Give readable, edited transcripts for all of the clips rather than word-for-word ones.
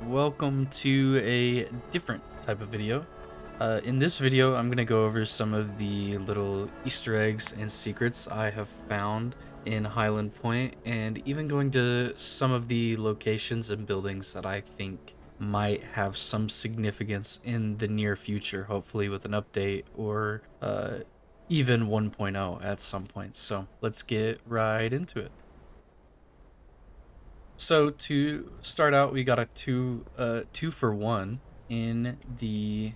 welcome to a different type of video. In this video, I'm going to go over some of the little Easter eggs and secrets I have found in Highland Point, and even going to some of the locations and buildings that I think might have some significance in the near future, hopefully with an update or even 1.0 at some point. So let's get right into it. So to start out, we got a two for one in the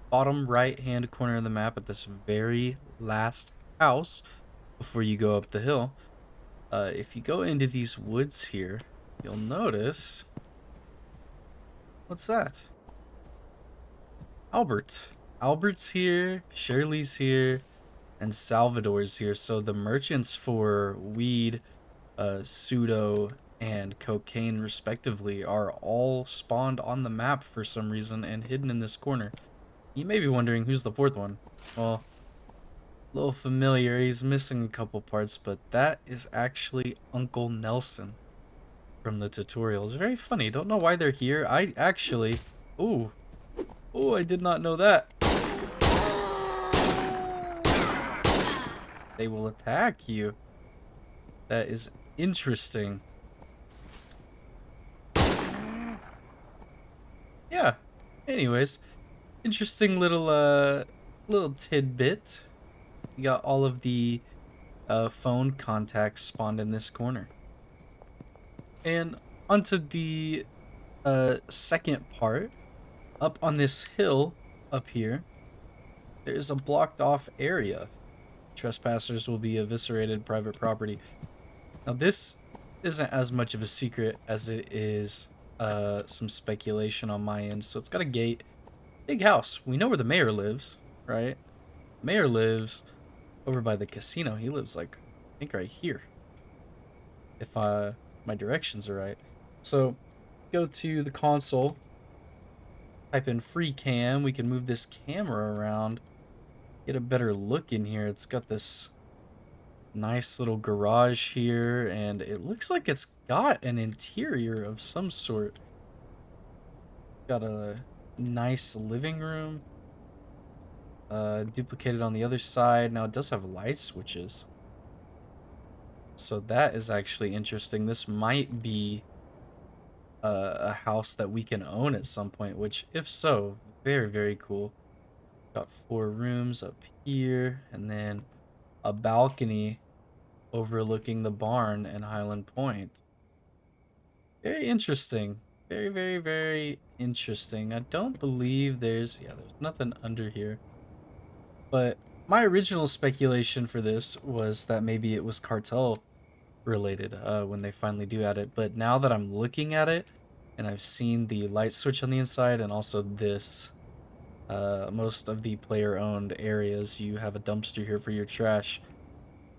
bottom right hand corner of the map at this very last house before you go up the hill. If you go into these woods here, you'll notice, what's that? Albert. Albert's here, Shirley's here, and Salvador's here. So the merchants for weed, pseudo, and cocaine respectively are all spawned on the map for some reason and hidden in this corner. You may be wondering who's the fourth one. Well, a little familiar, he's missing a couple parts, but that is actually Uncle Nelson from the tutorial. It's very funny, don't know why they're here. I actually, oh, I did not know that. They will attack you. That is interesting. Yeah, anyways, interesting little tidbit. You got all of the phone contacts spawned in this corner. And onto the second part. Up on this hill up here, there is a blocked off area. Trespassers will be eviscerated, private property. Now this isn't as much of a secret as it is some speculation on my end. So it's got a gate, big house. We know where the mayor lives, right? The mayor lives over by the casino. He lives like, I think right here, if my directions are right. So go to the console, type in free cam. We can move this camera around, get a better look in here. It's got this nice little garage here, and it looks like it's got an interior of some sort. Got a nice living room, duplicated on the other side. Now it does have light switches, so that is actually interesting. This might be a house that we can own at some point, which if so, very, very cool. Got 4 rooms up here, and then a balcony overlooking the barn and Highland Point. Very interesting. Very, very, very interesting. I don't believe there's nothing under here. But my original speculation for this was that maybe it was cartel related when they finally do add it. But now that I'm looking at it and I've seen the light switch on the inside and also this, most of the player owned areas, you have a dumpster here for your trash.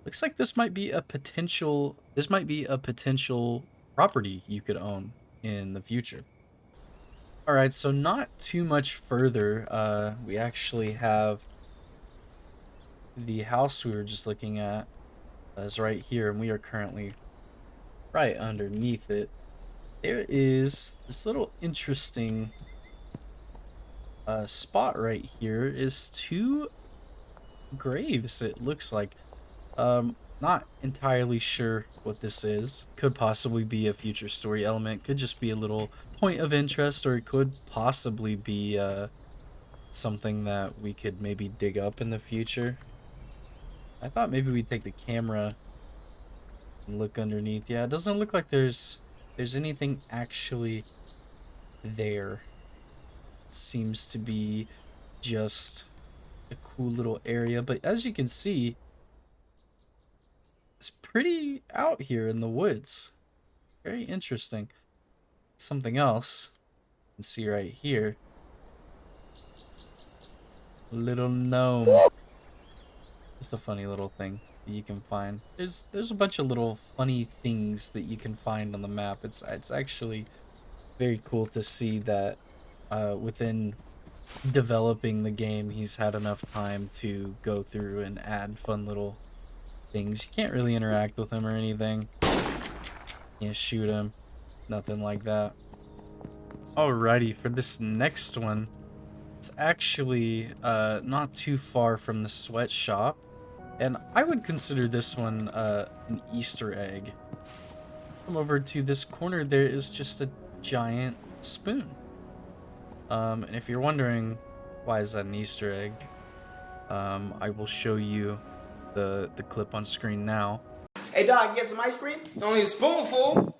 Looks like this might be a potential property you could own in the future. All right, so not too much further. We actually have the house we were just looking at is right here, and we are currently right underneath it. There is this little interesting spot right here. Is 2 graves, it looks like. Not entirely sure what this is. Could possibly be a future story element, could just be a little point of interest, or it could possibly be something that we could maybe dig up in the future. I thought maybe we'd take the camera and look underneath. Yeah, it doesn't look like there's anything actually there. It seems to be just a cool little area, but as you can see, it's pretty out here in the woods. Very interesting. Something else you can see right here. Little gnome. Just a funny little thing that you can find. There's a bunch of little funny things that you can find on the map. It's actually very cool to see that within developing the game, he's had enough time to go through and add fun little things. You can't really interact with him or anything. Can't shoot him. Nothing like that. Alrighty, for this next one, it's actually not too far from the sweatshop, and I would consider this one an Easter egg. Come over to this corner, there is just a giant spoon. And if you're wondering why is that an Easter egg, I will show you the clip on screen now. Hey dog, get some ice cream? Only a spoonful.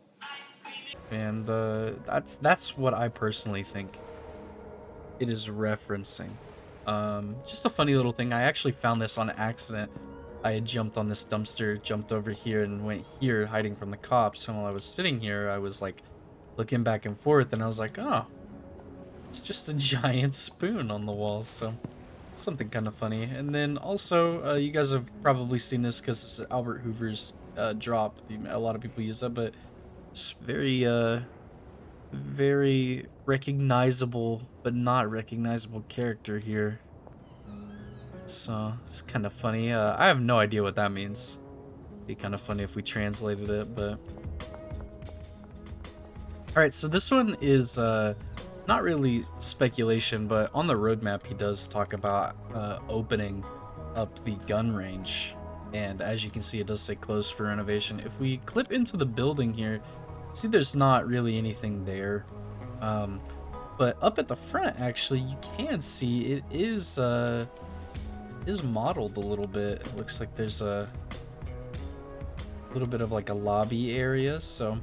And that's what I personally think it is referencing. Just a funny little thing. I actually found this on accident. I had jumped on this dumpster, jumped over here, and went here hiding from the cops. And while I was sitting here, I was like looking back and forth, and I was like, oh, it's just a giant spoon on the wall. So something kind of funny. And then also, you guys have probably seen this because it's Albert Hoover's drop. A lot of people use that, but it's very recognizable, but not recognizable character here. So it's kind of funny. I have no idea what that means. It'd be kind of funny if we translated it, but all right. So this one is not really speculation, but on the roadmap he does talk about opening up the gun range, and as you can see, it does say closed for renovation. If we clip into the building here, see there's not really anything there. But up at the front, actually, you can see it is modeled a little bit. It looks like there's a little bit of like a lobby area, so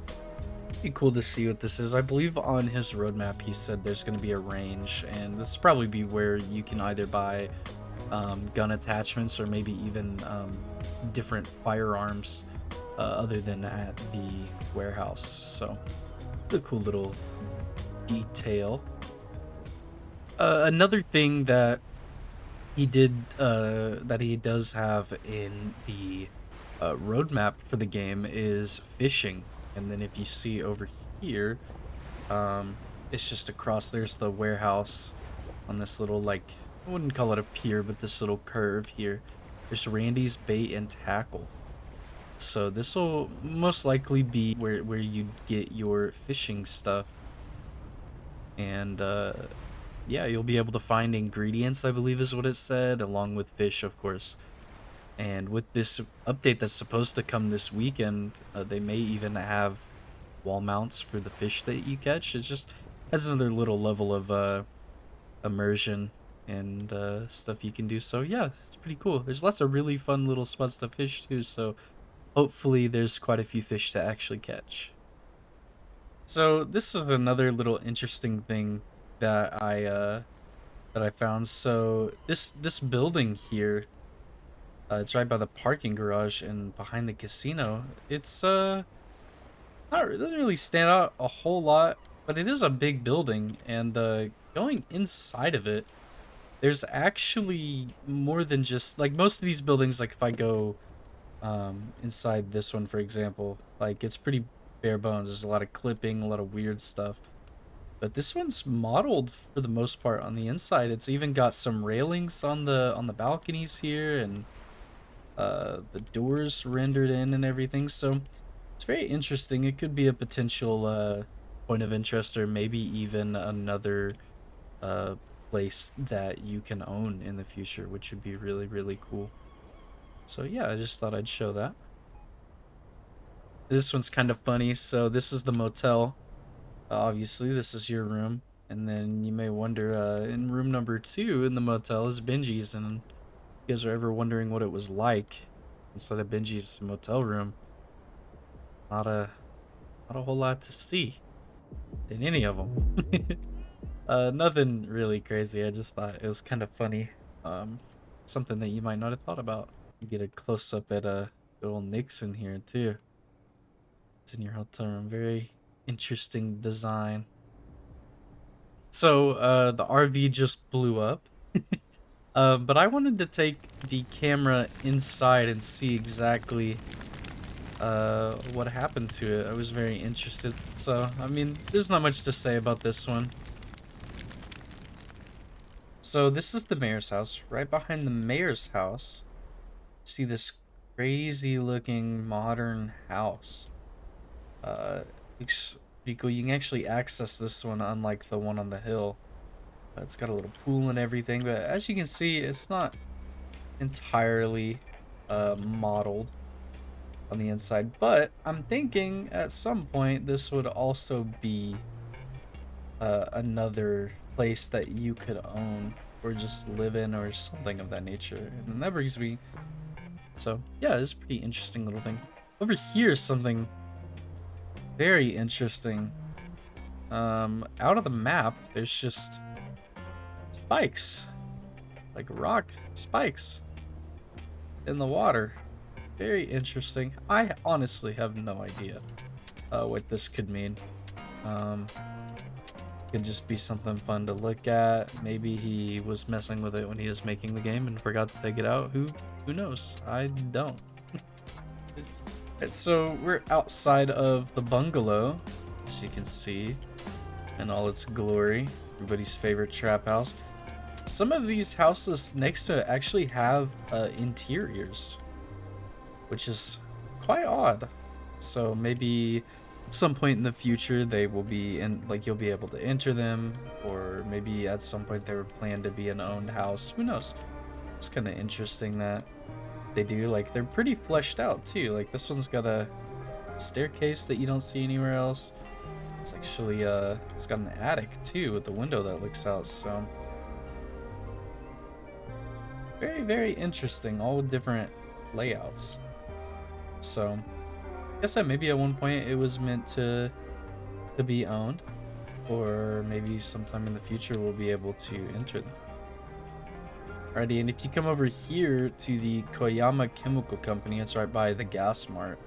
it'd be cool to see what this is. I believe on his roadmap he said there's going to be a range, and this will probably be where you can either buy gun attachments or maybe even different firearms other than at the warehouse. So a cool little detail. Another thing that he does have in the roadmap for the game is fishing. And then if you see over here, it's just across, there's the warehouse on this little, like, I wouldn't call it a pier, but this little curve here. There's Randy's Bait and Tackle. So this will most likely be where you get your fishing stuff. And yeah, you'll be able to find ingredients, I believe is what it said, along with fish, of course. And with this update that's supposed to come this weekend, they may even have wall mounts for the fish that you catch. It's just adds another little level of immersion and stuff you can do. So yeah, it's pretty cool. There's lots of really fun little spots to fish too, so hopefully there's quite a few fish to actually catch. So this is another little interesting thing that I found. So this building here, it's right by the parking garage and behind the casino. It's it doesn't really stand out a whole lot, but it is a big building, and going inside of it, there's actually more than just like most of these buildings. Like if I go inside this one, for example, like it's pretty bare bones. There's a lot of clipping, a lot of weird stuff. But this one's modeled for the most part on the inside. It's even got some railings on the balconies here, and the doors rendered in and everything. So it's very interesting. It could be a potential point of interest, or maybe even another place that you can own in the future, which would be really, really cool. So yeah, I just thought I'd show that. This one's kind of funny. So this is the motel. Obviously, this is your room. And then you may wonder, in room number 2 in the motel is Benji's. And if you guys are ever wondering what it was like inside of Benji's motel room, not a whole lot to see in any of them. Nothing really crazy. I just thought it was kind of funny. Something that you might not have thought about. You get a close up at good old Nixon here too. It's in your hotel room. Very interesting design. So the RV just blew up. But I wanted to take the camera inside and see exactly what happened to it. I was very interested. So, I mean, there's not much to say about this one. So this is the mayor's house. Right behind the mayor's house, see this crazy looking modern house. Looks Pretty cool. You can actually access this one unlike the one on the hill. It's got a little pool and everything, but as you can see, it's not entirely modeled on the inside. But I'm thinking at some point this would also be another place that you could own or just live in or something of that nature. And then that brings me, so yeah, it's a pretty interesting little thing. Over here is something very interesting. Out of the map, there's just spikes, like rock spikes in the water. Very interesting. I honestly have no idea what this could mean. Um, could just be something fun to look at. Maybe he was messing with it when he was making the game and forgot to take it out. Who knows? I don't. So we're outside of the bungalow, as you can see, in all its glory. Everybody's favorite trap house. Some of these houses next to it actually have interiors, which is quite odd. So maybe some point in the future they will be in, like, you'll be able to enter them, or maybe at some point they were planned to be an owned house. Who knows? It's kind of interesting that they do, like, they're pretty fleshed out too. Like, this one's got a staircase that you don't see anywhere else. It's actually it's got an attic too with the window that looks out. So very, very interesting, all with different layouts. So I guess that maybe at one point it was meant to be owned, or maybe sometime in the future we'll be able to enter them. Alrighty, and if you come over here to the Koyama Chemical Company, it's right by the gas mart.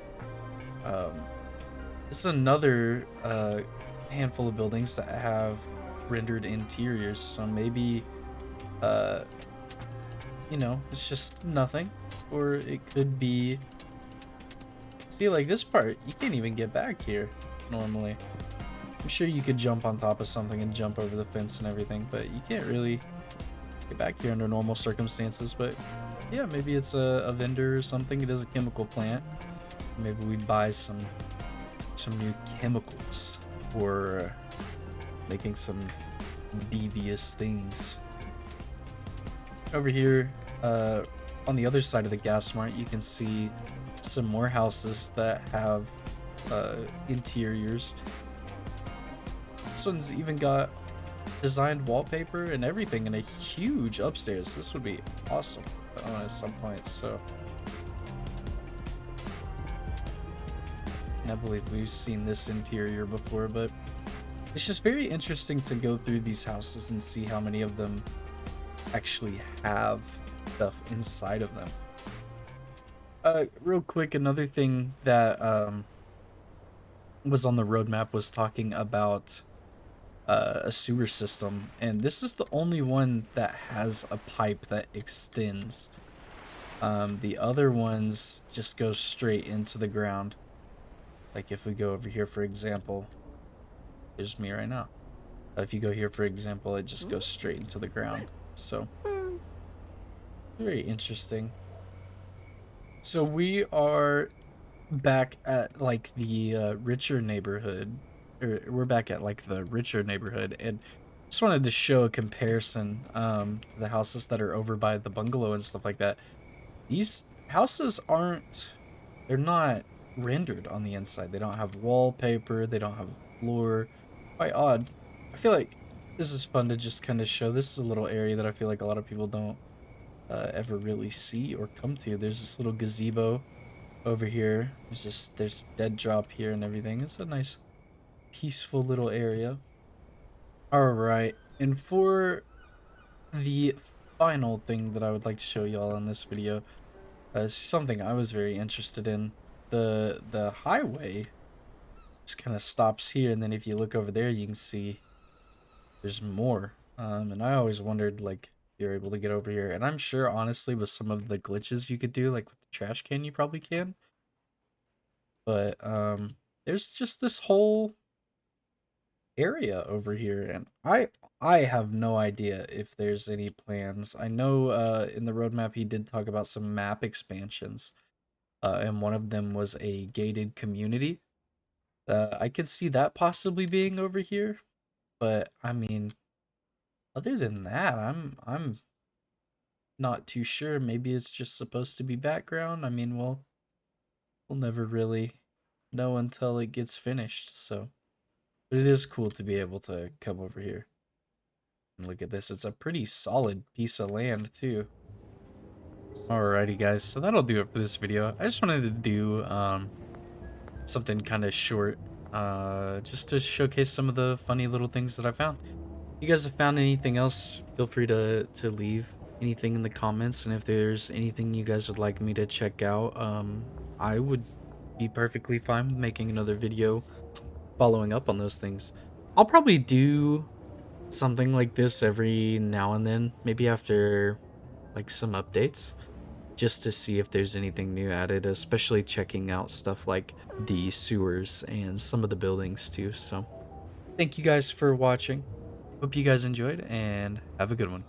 This is another handful of buildings that have rendered interiors, so maybe you know, it's just nothing, or it could be, see, like this part you can't even get back here normally. I'm sure you could jump on top of something and jump over the fence and everything, but you can't really get back here under normal circumstances. But yeah, maybe it's a vendor or something. It is a chemical plant. Maybe we buy some new chemicals for making some devious things. Over here, on the other side of the gas mart, you can see some more houses that have interiors. This one's even got designed wallpaper and everything, and a huge upstairs. This would be awesome at some point. So I believe we've seen this interior before, but it's just very interesting to go through these houses and see how many of them actually have stuff inside of them. Real quick, another thing that was on the roadmap was talking about a sewer system, and this is the only one that has a pipe that extends. The other ones just go straight into the ground. Like if we go over here, for example, there's me right now. If you go here, for example, it just goes straight into the ground. So very interesting. So we are back at like the richer neighborhood, or we're back at like the richer neighborhood, and just wanted to show a comparison to the houses that are over by the bungalow and stuff like that. These houses aren't, they're not rendered on the inside. They don't have wallpaper, they don't have a floor. Quite odd. I feel like this is fun to just kind of show. This is a little area that I feel like a lot of people don't ever really see or come to. There's this little gazebo over here. There's a dead drop here and everything. It's a nice peaceful little area. All right, and for the final thing that I would like to show y'all in this video is something I was very interested in. The highway just kind of stops here, and then if you look over there, you can see there's more. And I always wondered, like, if you're able to get over here, and I'm sure honestly with some of the glitches you could do, like with the trash can, you probably can. But there's just this whole area over here, and I have no idea if there's any plans. I know in the roadmap he did talk about some map expansions, and one of them was a gated community. I could see that possibly being over here, but I mean, other than that, I'm not too sure. Maybe it's just supposed to be background. I mean, we'll never really know until it gets finished. So, but it is cool to be able to come over here and look at this. It's a pretty solid piece of land too. Alrighty, guys. So that'll do it for this video. I just wanted to do something kind of short, just to showcase some of the funny little things that I found. If you guys have found anything else, feel free to leave anything in the comments, and if there's anything you guys would like me to check out, I would be perfectly fine with making another video following up on those things. I'll probably do something like this every now and then, maybe after like some updates, just to see if there's anything new added, especially checking out stuff like the sewers and some of the buildings too. So thank you guys for watching. Hope you guys enjoyed, and have a good one.